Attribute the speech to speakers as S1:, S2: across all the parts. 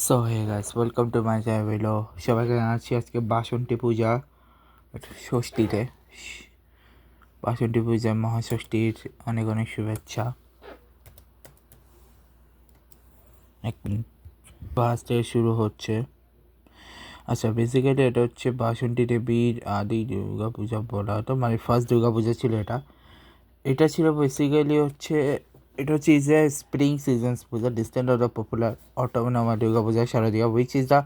S1: So hey guys, welcome to my channel. সবাইকে জানাচ্ছি আজকে বাসন্তী পূজা ষষ্ঠীতে বাসন্তী পূজা মহাষষ্ঠীর অনেক অনেক শুভেচ্ছা। এক মিনিট, ফার্স্টে শুরু হচ্ছে। আচ্ছা, বেসিক্যালি এটা হচ্ছে বাসন্তী দেবীর আদি দুর্গা পূজা বলা হতো, মানে ফার্স্ট দুর্গা পূজা ছিল এটা। এটা ছিল বেসিক্যালি হচ্ছে, এটা হচ্ছে is a spring seasons puja distant of the popular autonomous Durga Puja Sharadiya, which is the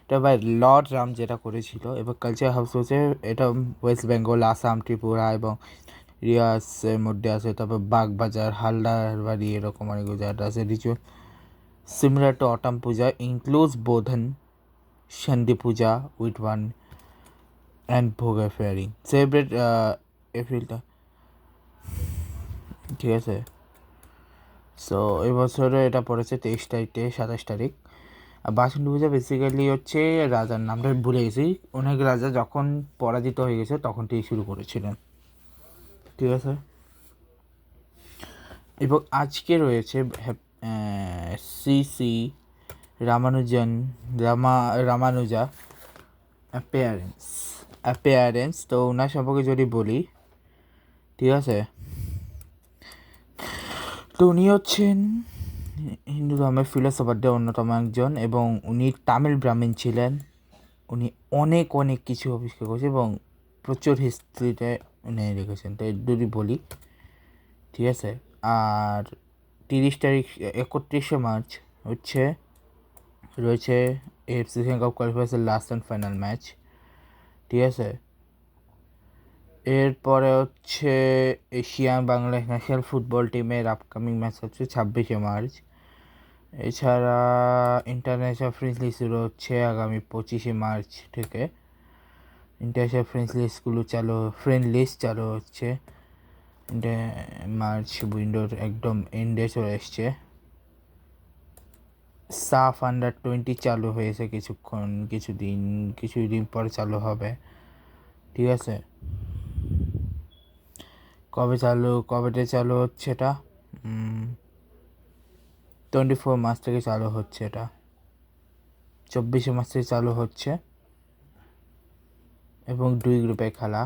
S1: এটা বাই লর্ড রাম যেটা করেছিল। এবার কালচার হাউস হচ্ছে এটা ওয়েস্ট বেঙ্গল, আসাম, ত্রিপুরা এবং রিয়াসের মধ্যে আছে। তারপর বাগবাজার, হালদারবাড়ি, এরকম অনেকগুলো জায়গাটা আছে। Ritual similar to autumn Puja, includes বোধন সন্ধি পূজা উইথ ওয়ান অ্যান্ড ভোগা ফেয়ারিং সেলিব্রেট এপ্রিলটা, ঠিক আছে। সো এবছরে এটা পড়েছে 23 তারিখে, 27 তারিখ। আর বাসন্তী পূজা বেসিক্যালি হচ্ছে রাজার নামটা ভুলে গেছি, অনেক রাজা যখন পরাজিত হয়ে গেছে তখন থেকে শুরু করেছিলেন, ঠিক আছে। এবং আজকে রয়েছে শ্রী শ্রী রামানুজন রামানুজা অ্যাপিয়ারেন্স। তো ওনার সম্পর্কে যদি বলি, ঠিক আছে, তো উনি হচ্ছেন হিন্দু ধর্মের ফিলোসফারদের অন্যতম একজন এবং উনি তামিল ব্রাহ্মণ ছিলেন। উনি অনেক অনেক কিছু আবিষ্কার করেছেন এবং প্রচুর হিস্ট্রিতে উনি লিখেছেন। তো যদি বলি, ঠিক আছে। আর 30 তারিখ 31শে মার্চ হচ্ছে রয়েছে এএফসি কাপ কোয়ালিফায়ার্সের লাস্ট অ্যান্ড ফাইনাল ম্যাচ, ঠিক আছে। এরপরে হচ্ছে এশিয়ান বাংলা ন্যাশনাল ফুটবল টিমের আপকামিং ম্যাচ হচ্ছে 26শে মার্চ। এছাড়া ইন্টারন্যাশনাল ফ্রেন্ডলি শুরু হচ্ছে আগামী 25শে মার্চ থেকে। ইন্টারন্যাশনাল ফ্রেন্ড লিস্ট চালু হচ্ছে। মার্চ উইন্ডোর একদম এন্ডে চলে এসছে। সাফ আন্ডার 20 চালু হয়েছে কিছুদিন পরে চালু হবে, ঠিক আছে। কবেতে চালু হচ্ছে এটা? 24 মার্চ থেকে চালু হচ্ছে এটা, 24শে মার্চ থেকে চালু হচ্ছে এবং 2 গ্রুপে খেলা,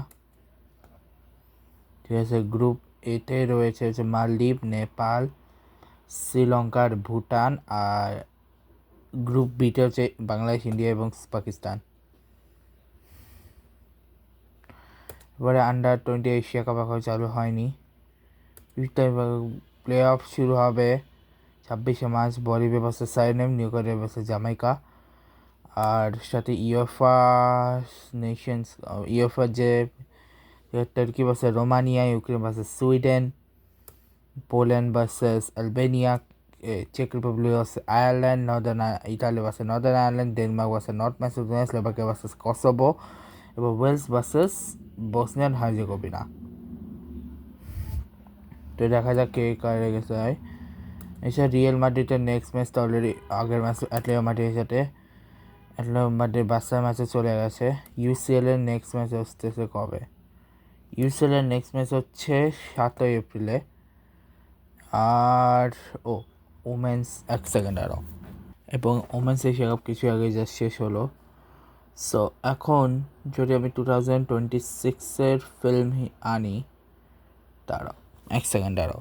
S1: ঠিক আছে। গ্রুপ এতে রয়েছে হচ্ছে মালদ্বীপ, নেপাল, শ্রীলঙ্কার, ভুটান। আর গ্রুপ বিতে হচ্ছে বাংলাদেশ, ইন্ডিয়া এবং পাকিস্তান। এবারে আন্ডার 20 এশিয়া কাপ এখনো চালু হয়নি। প্লে অফ শুরু হবে 26শে March. Bolivia versus Suriname, New Zealand versus Jamaica. আর সাথে ইউএফা যে Turkey versus Romania, Ukraine versus Sweden, Poland versus Albania, চেক Republic versus Ireland, Italy versus Northern Ireland, Denmark versus North Macedonia, Slovakia versus Kosovo এবং Wales versus Bosnia Herzegovina. তো দেখা যাক কে কারে গেছে হয়। এছাড়া রিয়েল মাদ্রিদের নেক্সট ম্যাচটা অলরেডি আগের ম্যাচ অ্যাটলেটিকো মাদ্রিদের সাথে, অ্যাটলেটিকো মাদ্রিদ বার্সা ম্যাচে চলে গেছে। ইউসিএল এর নেক্সট ম্যাচ আসতেছে কবে? ইউসিএল এর নেক্সট ম্যাচ হচ্ছে 7 এপ্রিলে। আর ওমেন্স 1 সেকেন্ড আরও, এবং ওমেন্স এশিয়া কাপ কিছু আগে যা শেষ হলো। সো এখন যদি আমি 2026-এর ফিল্ম আনি, তারা 1 সেকেন্ড আরও।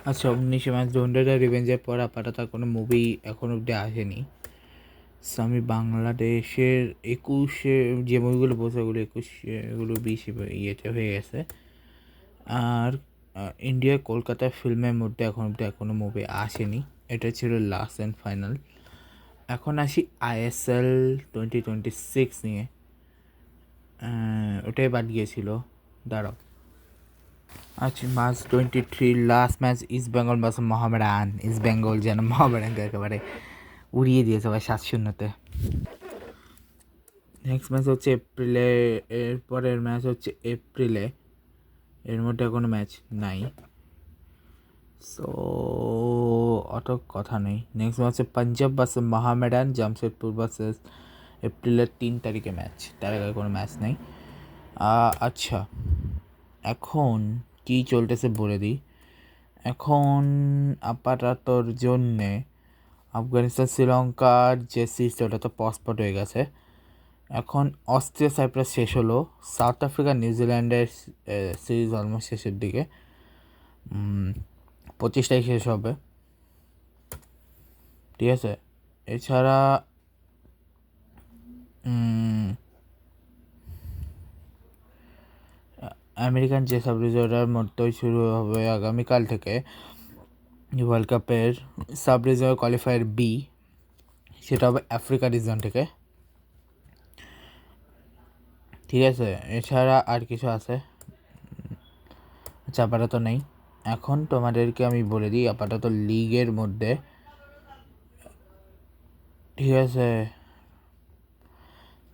S1: আচ্ছা, 19 মার্চ ডন্ডার রিভেঞ্জের পর আপাতত কোনো মুভি এখন অব্দি আসেনি। সো আমি বাংলাদেশের 21-এ যে মুভিগুলো বলছে ওগুলো 21 20 ইয়েতে হয়ে গেছে। আর ইন্ডিয়া কলকাতা ফিল্মের মধ্যে এখন অব্দি এখনো মুভি আসেনি। এটা ছিল লাস্ট অ্যান্ড ফাইনাল। এখন আসি ISL 2026 নিয়ে। ওটাই বাদ গিয়েছিল, দাঁড়াও। আচ্ছা, March 23 last match east Bengal versus Mohammedan. East Bengal যেন মোহামেডানকে একেবারে উড়িয়ে দিয়েছে ভাই 7-0-তে। নেক্সট ম্যাচ হচ্ছে এপ্রিলে, এরপরের ম্যাচ হচ্ছে এপ্রিলে, এর মধ্যে কোনো ম্যাচ নাই। সো অত কথা নেই। নেক্সট ম্যাচ হচ্ছে পাঞ্জাব ভার্সেস মোহামেডান, জামশেদপুর ভার্সেস এপ্রিলের 3 তারিখে ম্যাচ, তার আগে কোনো ম্যাচ নেই। আচ্ছা, এখন কী চলতেছে বলে দিই। এখন আপাততর জন্যে আফগানিস্তান শ্রীলঙ্কার যে সিরিজ ওটা তো পসপট হয়ে গেছে। এখন অস্ট্রেলিয়া সাইপ্রাস শেষ হলো, সাউথ আফ্রিকা নিউজিল্যান্ডের সিরিজ অলমোস্ট শেষের দিকে, 25 তারিখ শেষ হবে, ঠিক আছে। এছাড়া আমেরিকান যে সাব রিজনাল মধ্যেই শুরু হবে আগামীকাল থেকে ওয়ার্ল্ড কাপের সাব রিজনাল কোয়ালিফায়ার বি, সেটা হবে আফ্রিকা রিজন থেকে, ঠিক আছে। এছাড়া আর কিছু আছে আপাতত নেই। এখন তোমাদেরকে আমি বলে দিই আপাতত লিগের মধ্যে, ঠিক আছে,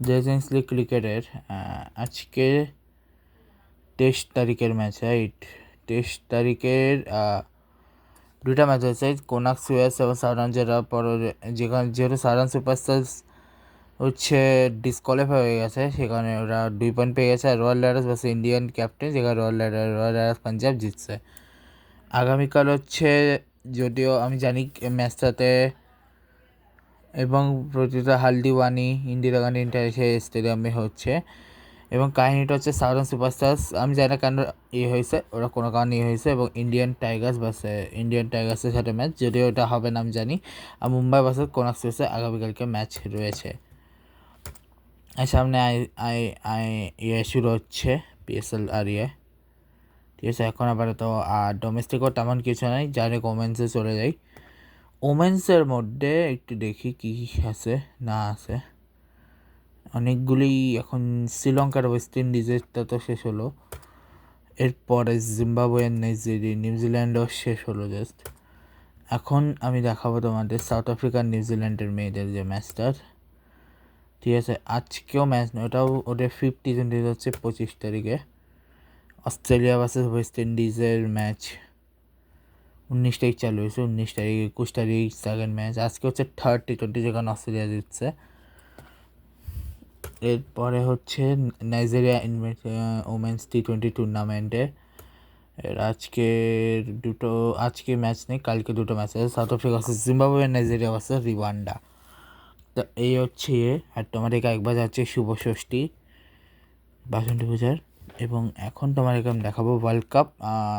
S1: নেশনস লিগ ক্রিকেটের আজকে 23 তারিখের ম্যাচ, রাইট? 23 তারিখের দুটা ম্যাচ হয়েছে, কোনাক সুয়েস এবং সাউদার্ন, যেটা যেখানে যেহেতু সাউদার্ন সুপারস্টার্স হচ্ছে ডিসকোয়ালিফাই হয়ে গেছে, সেখানে ওরা 2 পয়েন্ট পেয়ে গেছে। আর Royal Riders versus Indian captain, যেখানে রয়্যাল রাইডার্স পাঞ্জাব জিতছে। আগামীকাল হচ্ছে, যদিও আমি জানি ম্যাচটাতে এবং প্রতিটা হালদিওয়ানি ইন্দিরা গান্ধী ইন্টারন্যাশনাল স্টেডিয়ামে হচ্ছে, এবং কাহিনিটা হচ্ছে সাউদার্ন সুপারস্টার্স, আমি জানি না কেন হয়েছে, ওরা কোনো কারণে হয়েছে, এবং ইন্ডিয়ান টাইগার্সের সাথে ম্যাচ, যদিও এটা হবে না আমি জানি। আর মুম্বাই ভার্সেস কোনাক সুয়েসে আগামীকালকে ম্যাচ রয়েছে। আর সামনে শুরু হচ্ছে পিএসএল আর ঠিক আছে। এখন আপাতত ডোমেস্টিকও তেমন কিছু নাই, যারে ওমেন্সে চলে যাই। ওমেন্সের মধ্যে একটু দেখি কী আছে না আছে, অনেকগুলি। এখন শ্রীলঙ্কার ওয়েস্ট ইন্ডিজেরটা তো শেষ হলো, এরপরে জিম্বাবুয়ের নিউজিল্যান্ডও শেষ হলো জাস্ট। এখন আমি দেখাবো তোমাদের সাউথ আফ্রিকার নিউজিল্যান্ডের মেয়েদের যে ম্যাচটার, ঠিক আছে। আজকেও ম্যাচ নেই, ওদের 50 হচ্ছে 25 তারিখে। অস্ট্রেলিয়া ভার্সেস ওয়েস্ট ইন্ডিজের ম্যাচ 19 তারিখ চালু হয়েছে, 19 তারিখ 21 তারিখ সেকেন্ড ম্যাচ। আজকে হচ্ছে 3rd T20, যেখানে অস্ট্রেলিয়া জিতছে। এরপরে হচ্ছে নাইজেরিয়া ওমেন্স T20 টুর্নামেন্টে আজকে ম্যাচ নেই, কালকে দুটো ম্যাচ আছে, South Africa versus Zimbabwe, Nigeria versus Rwanda. তো এই হচ্ছে আর তোমাদেরকে একবার যাচ্ছে শুভ ষষ্ঠী, বাসন্তী পূজার। এবং এখন তোমাদেরকে আমি দেখাবো ওয়ার্ল্ড কাপ,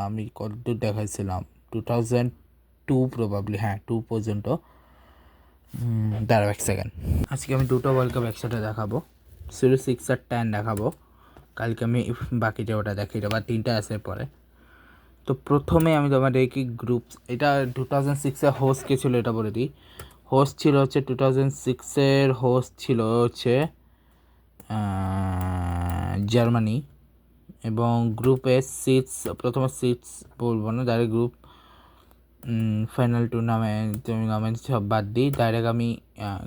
S1: আমি কতদূর দেখাইছিলাম 2002 প্রবাবলি, হ্যাঁ 2 পর্যন্ত। দাঁড়াও এক সেকেন্ড, আজকে আমি দুটো ওয়ার্ল্ড কাপ একসাথে দেখাবো, 06 আর 10 দেখাবো, কালকে আমি বাকিটা ওটা দেখিয়ে দেবো, আর 3টা আছে পরে। তো প্রথমে আমি তোমাদেরকে এটা 2006-এ হোস্ট কে ছিল এটা বলে দিই। হোস্ট ছিল হচ্ছে 2006-এর হোস্ট ছিল হচ্ছে জার্মানি, এবং গ্রুপে প্রথমে সিটস বলবো না, ডাইরেক্ট গ্রুপ ফাইনাল টুর্নামেন্ট সব বাদ দিই, ডাইরেক্ট আমি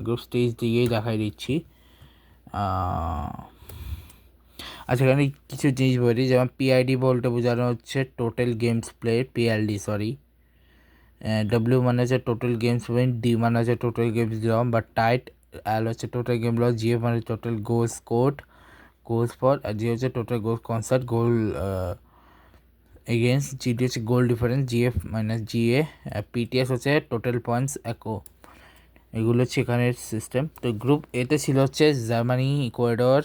S1: গ্রুপ স্টেজ দিয়েই দেখাই দিচ্ছি। আচ্ছা, এখানে কিছু জিনিস বলি, যেমন পিআইডি বলতে বোঝানো হচ্ছে total games play, PLD sorry, W মানে হচ্ছে টোটাল গেমস উইন, ডি মানে হচ্ছে টোটাল গেমস ড্রম বা টাইট, এল হচ্ছে টোটাল গেম লস, জিএফ মানে total goal score, goals for, আর জি হচ্ছে total goal conceded, goal against, GD হচ্ছে goal difference, GF minus GA, PTS হচ্ছে টোটাল পয়েন্টস একো। এগুলো হচ্ছে এখানের সিস্টেম। তো গ্রুপ এতে ছিল হচ্ছে জার্মানি, ইকুয়েডর,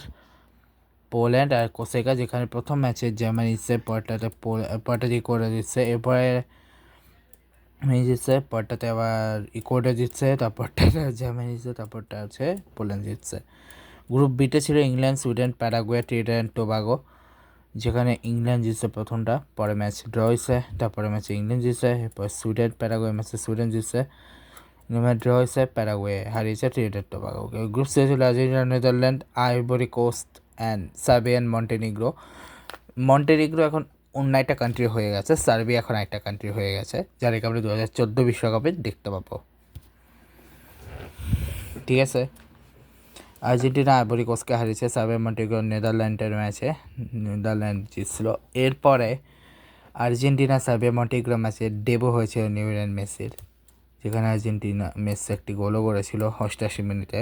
S1: পোল্যান্ড আর কোসেকা, যেখানে প্রথম ম্যাচে জার্মানি জিতছে, পরটাতে ইকুয়েডর জিতছে, এরপরে জিতছে, পরটাতে আবার ইকুয়েডর জিতছে, তারপরটা জার্মানি জিতছে, তারপরটা হচ্ছে পোল্যান্ড জিতছে। গ্রুপ বিতে ছিল England, Sweden, Paraguay, Trinidad and Tobago, যেখানে ইংল্যান্ড জিতছে প্রথমটা, পরে ম্যাচ ড্র হয়েছে, তারপরে ম্যাচে ইংল্যান্ড জিতছে, এরপর সুইডেন প্যারাগুয়ে ম্যাচে সুইডেন জিতছে, ম্যাচ ড্র হয়েছে, প্যারাগুয়ে হারিয়েছে ট্রিনিডাড টোবাগো। গ্রুপ সি ছিল Argentina, Netherland, Ivory Coast and Serbia and Montenegro এখন অন্য একটা কান্ট্রি হয়ে গেছে, সার্বিয়া এখন একটা কান্ট্রি হয়ে গেছে, যাদেরকে আমরা 2014 বিশ্বকাপে দেখতে পাবো, ঠিক আছে। আর্জেন্টিনা আইভরি কোস্টকে হারিয়েছে, সার্বিয়া মন্টেনিগ্রো নেদারল্যান্ডের ম্যাচে নেদারল্যান্ড জিতছিল। এরপরে আর্জেন্টিনা সার্বিয়া মন্টেনিগ্রো ম্যাচে ডেবো হয়েছিল লিওনেল মেসির, যেখানে আর্জেন্টিনা মেসি একটি গোলও করেছিল 88 মিনিটে।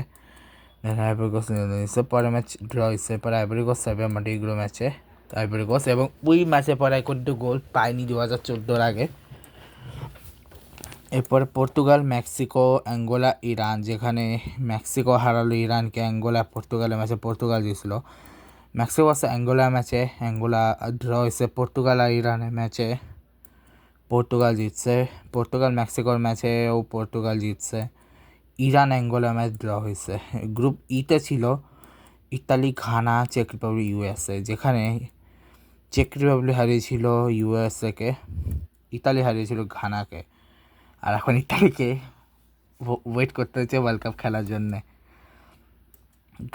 S1: আইভরি কোস্ট পরে ম্যাচ ড্র হয়েছে, পরে আইভরি কোস্ট সার্বিয়া মন্টেনিগ্রো ম্যাচে আইভরি কোস্ট, এবং ওই ম্যাচে পরে কিন্তু গোল পায়নি 2014 আগে। এরপরে পর্তুগাল, মেক্সিকো, অ্যাঙ্গোলা, ইরান, যেখানে মেক্সিকো হারালো ইরানকে। অ্যাঙ্গোলা পর্তুগালের ম্যাচে পর্তুগাল জিতছিল। মেক্সিকো ভার্সেস অ্যাঙ্গোলা ম্যাচে অ্যাঙ্গোলা ড্র হয়েছে। পর্তুগাল আর ইরানের ম্যাচে পর্তুগাল জিতছে। পর্তুগাল মেক্সিকোর ম্যাচেও পর্তুগাল জিতছে। ইরান অ্যাঙ্গোলা ম্যাচ ড্র হয়েছে। গ্রুপ ইতে ছিল ইতালি, ঘানা, চেক রিপাবলিক, ইউএসএ, যেখানে চেক রিপাবলিক হারিয়েছিল ইউএসএকে, ইতালি হারিয়েছিল ঘানাকে। আর এখন ইতালিকে ওয়েট করতে হচ্ছে ওয়ার্ল্ড কাপ খেলার জন্যে।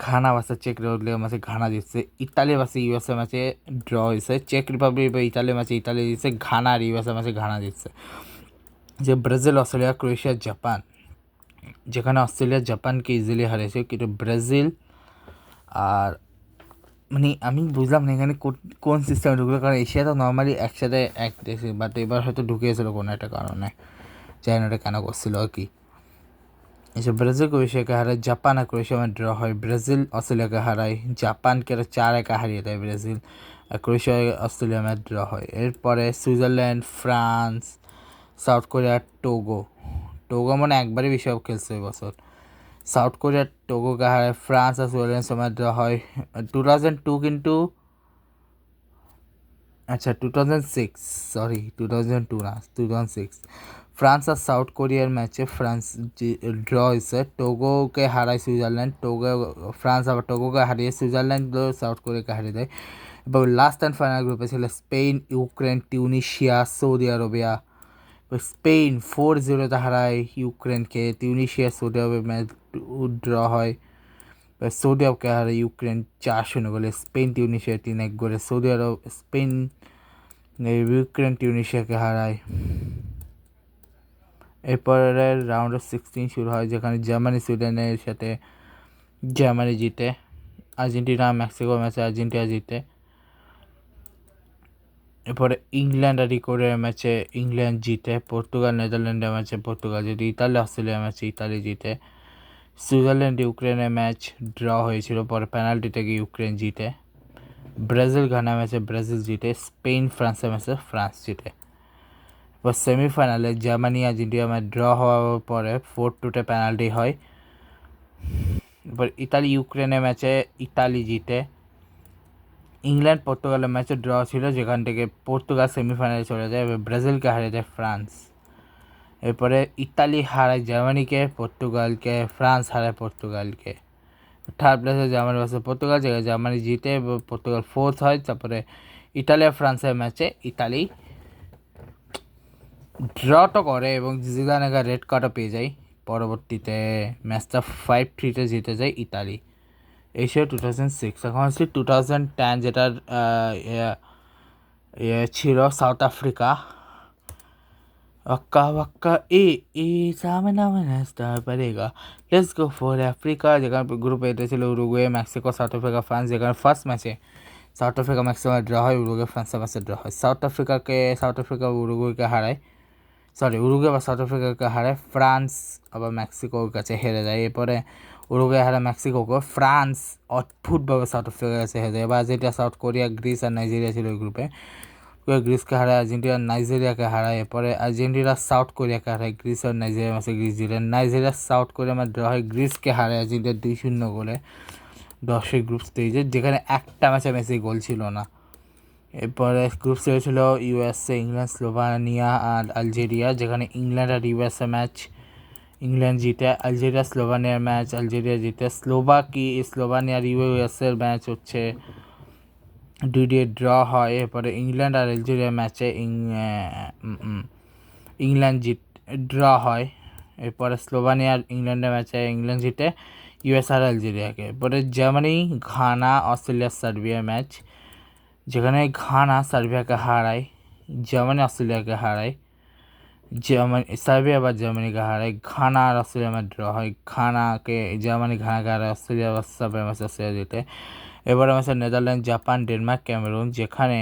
S1: ঘানা ভার্সেস চেক রিপাবলিকের ম্যাচে ঘানা জিতছে। ইতালি ভার্সেস ইউএসএ ম্যাচে ড্র হয়েছে। চেক রিপাবলিক বা ইতালির ম্যাচে ইতালি জিতছে। ঘানা আর ইউএসএ ম্যাচে ঘানা জিতছে। যে ব্রাজিল, অস্ট্রেলিয়া, ক্রোয়েশিয়া, জাপান, যেখানে অস্ট্রেলিয়া জাপানকে ইজিলি হারিয়েছে, কিন্তু ব্রাজিল আর মানে আমি বুঝলাম না এখানে কোন সিস্টেমে ঢুকলো, কারণ এশিয়া তো নর্মালি একসাথে এক দেশে, বাট এবার হয়তো ঢুকিয়েছিল কোনো একটা কারণে, জানি না এটা কেন করছিল আর কি। এসব ব্রাজিল ক্রোয়েশিয়াকে হারায়, জাপান আর ক্রোয়েশিয়া ড্র হয়। ব্রাজিল অস্ট্রেলিয়াকে হারায়, জাপানকে 4-1 হারিয়ে দেয় ব্রাজিল, আর ক্রোয়েশিয়া অস্ট্রেলিয়া ম্যাচ ড্র হয়। এরপরে Switzerland, France, south Korea, Togo. Togo মানে একবারই বিশ্বকাপ খেলছে এবছর। সাউথ কোরিয়া টোগোকে হারায়, ফ্রান্স আর সুইজারল্যান্ড সময় ড্র হয়। 2002 কিন্তু, আচ্ছা 2006, সরি 2002 না, 2006 ফ্রান্স আর সাউথ কোরিয়ার ম্যাচে ফ্রান্স ড্র হয়েছে। টোগোকে হারায় সুইজারল্যান্ড। ফ্রান্স আবার টোগোকে হারিয়ে সুইজারল্যান্ড সাউথ কোরিয়াকে হারিয়ে দেয়। এবং লাস্ট অ্যান্ড ফাইনাল গ্রুপে ছিল Spain, Ukraine, Tunisia, Saudi Arabia. Spain 4-0 হারায় ইউক্রেনকে। টিউনিশিয়া, সৌদি আরবের ম্যাচ ড্র হয়। সৌদি আরবকে হারায় ইউক্রেন 4-0 গোলে। স্পেন টিউনিশিয়া 3-1 গোলে। সৌদি আরব, স্পেন ইউক্রেন টিউনিশিয়াকে হারায়। এরপরের রাউন্ড অফ 16 শুরু হয়, যেখানে জার্মানি সুইডেনের সাথে জার্মানি জিতে। আর্জেন্টিনা মেক্সিকো ম্যাচে আর্জেন্টিনা জিতে। এরপরে ইংল্যান্ড আর ইকুয়েডরের ম্যাচে ইংল্যান্ড জিতে। পর্তুগাল নেদারল্যান্ডের ম্যাচে পর্তুগাল জিতে। ইতালি অস্ট্রেলিয়ার ম্যাচে ইতালি জিতে। সুইজারল্যান্ড ইউক্রেনের ম্যাচ ড্র হয়েছিল, পরে পেনাল্টি থেকে ইউক্রেন জিতে। ব্রাজিল ঘানা ম্যাচে ব্রাজিল জিতে। স্পেন ফ্রান্সের ম্যাচে ফ্রান্স জিতে। এবার সেমিফাইনালে জার্মানি আর্জেন্টিনা ম্যাচ ড্র হওয়ার পরে 4-2 পেনাল্টি হয়। এবার ইতালি ইউক্রেনের ম্যাচে ইতালি জিতে। ইংল্যান্ড পর্তুগালের ম্যাচে ড্র ছিল, যেখান থেকে পর্তুগাল সেমিফাইনালে চলে যায়। এবার ব্রাজিলকে হারিয়ে দেয় ফ্রান্স। এরপরে ইতালি হারায় জার্মানিকে, পর্তুগালকে, ফ্রান্স হারায় পর্তুগালকে। থার্ড প্লেসে জার্মানি ভার্সেস পর্তুগাল, যেখানে জার্মানি জিতে পর্তুগাল ফোর্থ হয়। তারপরে ইতালি আর ফ্রান্সের ম্যাচে ইতালি ড্র তো করে এবং জিদানে রেড কার্ডও পেয়ে যায়। পরবর্তীতে ম্যাচটা 5-3 জিতে যায় ইতালি। এশিয়া 2006। এখন হচ্ছে 2010, যেটার ছিল সাউথ আফ্রিকা। ওয়াক্কা ওয়াক্কা এ সামনা মানাস্তা পারেগা, লেটস গো ফর আফ্রিকা। যেখানে গ্রুপে এটা ছিল Uruguay, Mexico, south Africa, France. যেখানে ফার্স্ট ম্যাচে সাউথ আফ্রিকা মেক্সিকো ড্র হয়, উরুগুয়ে ফ্রান্সের ম্যাচে ড্র হয়। সাউথ আফ্রিকা উরুগুয়েকে হারায়, উরুগুয়ে বা সাউথ আফ্রিকাকে হারায়। ফ্রান্স আবার মেক্সিকোর কাছে হেরে যায়। এরপরে উরুগুয়ে হারায় মেক্সিকোকে। ফ্রান্স অদ্ভুতভাবে সাউথ আফ্রিকার কাছে হেরে যায়। এবার যেটা সাউথ কোরিয়া, গ্রিস আর নাইজেরিয়া ছিল ওই গ্রুপে। গ্রিসকে হারায়, আর্জেন্টিনা নাইজেরিয়াকে হারায়। এরপরে আর্জেন্টিনা সাউথ কোরিয়াকে হারায়। গ্রিস আর নাইজেরিয়ার মাঝে গ্রিস জিতে। নাইজেরিয়া সাউথ কোরিয়ার মাঝে ড্র হয়, গ্রিসকে হারায় আর্জেন্টিনা 2-0 গোলে 10 গ্রুপ স্টেজে, যেখানে একটা ম্যাচে মেসি গোল ছিল না। এরপরে গ্রুপ স্টেজে ছিল ইউএসএ, ইংল্যান্ড, স্লোভানিয়া আর আলজেরিয়া, যেখানে ইংল্যান্ড আর ইউএসএ ম্যাচ ইংল্যান্ড জিতে। আলজেরিয়া স্লোভানিয়ার ম্যাচ আলজেরিয়া জিতে। স্লোভানিয়া আর ইউএসএর ম্যাচ হচ্ছে 2-2 ড্র হয়। এরপরে ইংল্যান্ড আর আলজেরিয়ার ম্যাচে ইংল্যান্ড ড্র হয়। এরপরে স্লোভানিয়া আর ইংল্যান্ডের ম্যাচে ইংল্যান্ড জিতে ইউএস আর আলজেরিয়াকে। এরপরে জার্মানি, ঘানা, অস্ট্রেলিয়া, সার্বিয়ার ম্যাচ, যেখানে ঘানা সার্বিয়াকে হারায়, জার্মানি অস্ট্রেলিয়াকে হারায়। সার্বিয়া বা জার্মানিকে হারায়। ঘানা আর অস্ট্রেলিয়া ম্যাচ ড্র হয়, জার্মানি ঘানাকে হারায়। অস্ট্রেলিয়া বা সার্বিয়া ম্যাচ অস্ট্রেলিয়া জিতে। এবারে ম্যাচে নেদারল্যান্ড, জাপান, ডেনমার্ক, ক্যামেরুন, যেখানে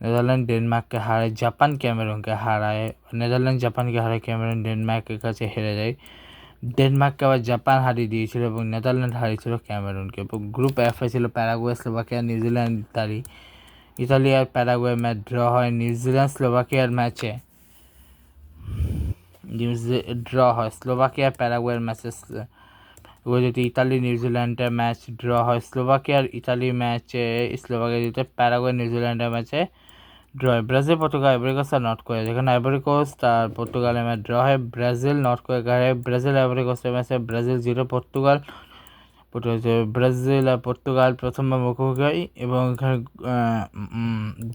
S1: নেদারল্যান্ড ডেনমার্ককে হারায়, জাপান ক্যামেরুনকে হারায়। নেদারল্যান্ড জাপানকে হারায়, ক্যামেরুন ডেনমার্কের কাছে হেরে যায়। ডেনমার্ককে আবার জাপান হারিয়ে দিয়েছিল এবং নেদারল্যান্ড হারিয়েছিল ক্যামেরুনকে। এবং গ্রুপ এফে ছিল Paraguay, Slovakia, New Zealand, Italy. Italy আর প্যারাগুয়ে ম্যাচ ড্র হয়। নিউজিল্যান্ড স্লোভাকিয়ার ম্যাচে ড্র হয়, স্লোভাকিয়া প্যারাগুয়ের ম্যাচেস, এবার যদি ইতালি নিউজিল্যান্ডের ম্যাচ ড্র হয়, স্লোভাকিয়ার ইতালি ম্যাচে স্লোভাকিয়া জিতে, প্যারাগুয়ে নিউজিল্যান্ডের ম্যাচে ড্র হয়। ব্রাজিল পর্তুগাল আইভরি কোস্ট আর নর্থ কোরিয়া, যেখানে আইভরি কোস্ট আর পর্তুগালের ম্যাচ ড্র হয়, Brazil North Korea, Brazil Ivory কোস্টের ম্যাচে ব্রাজিল 0, পর্তুগাল ব্রাজিল আর পর্তুগাল প্রথমবার মুখোমুখি হয় এবং এখানে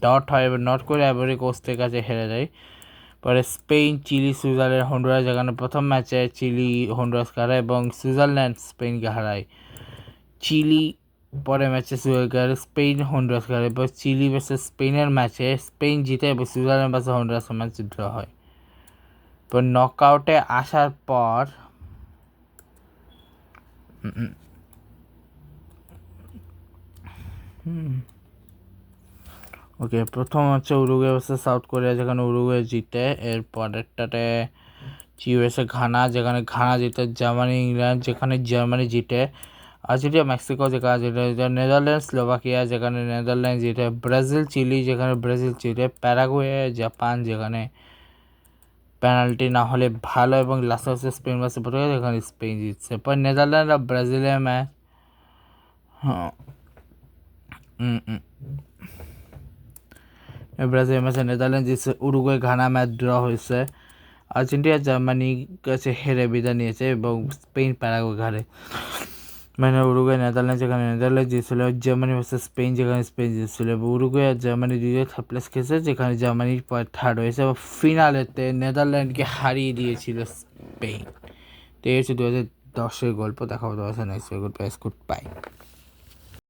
S1: ডট হয় এবং নর্থ কোরিয়া আইভরি কোস্টের কাছে হেরে যায়। পরে স্পেন চিলি সুইজারল্যান্ড হন্ডুরাস, যেখানে প্রথম ম্যাচে চিলি হন্ডুরাসকে হারায় এবং সুইজারল্যান্ড স্পেনকে হারায়। চিলি পরে ম্যাচে স্পেন হন্ডুরাসকে হারায়, এবার চিলি ভার্সেস স্পেনের ম্যাচে স্পেন জিতে এবং সুইজারল্যান্ড ভার্সেস হন্ডুরাসের ম্যাচ ড্র হয়। এবার নকআউটে আসার পর ওকে, প্রথম হচ্ছে উরুগুয়ে ভার্সেস সাউথ কোরিয়া, যেখানে উরুগুয়ে জিতে। এর পরেরটাতে ইউএসএ ঘানা, যেখানে ঘানা জিতে। জার্মানি ইংল্যান্ড, যেখানে জার্মানি জিতে। আর্জেন্টিনা মেক্সিকো, যেখানে জিতে। নেদারল্যান্ড স্লোভাকিয়া, যেখানে নেদারল্যান্ড জিতে। ব্রাজিল চিলি, যেখানে ব্রাজিল জিতে। প্যারাগুয়ে জাপান, যেখানে পেনাল্টি না হলে ভালো, এবং লাস্ট হচ্ছে স্পেন ভার্সেস পর্তুগাল, যেখানে স্পেন জিতছে। পর নেদারল্যান্ড আর ব্রাজিলের ম্যাচ, ব্রাজিলের ম্যাচে নেদারল্যান্ড জিতছে। উরুগুয়ে ঘানা ম্যাচ ড্র হয়েছে। আর্জেন্টিনা জার্মানির কাছে হেরে বিদায় নিয়েছে এবং স্পেন প্যারাগুয়ে হারে। মানে উরুগুয়ে নেদারল্যান্ড, যেখানে নেদারল্যান্ড জিতছিল। জার্মানি ভার্সেস স্পেন, যেখানে স্পেন জিতছিল। উরুগুয়ে আর জার্মানি দুইয়ে থার্ড প্লেস খেয়েছে, যেখানে জার্মানির পর থার্ড হয়েছে এবং ফিনালেতে নেদারল্যান্ডকে হারিয়ে দিয়েছিল স্পেন। তো এই হচ্ছে 2010-এর গল্প। দেখা হতো নেক্সট গল্প। Good bye.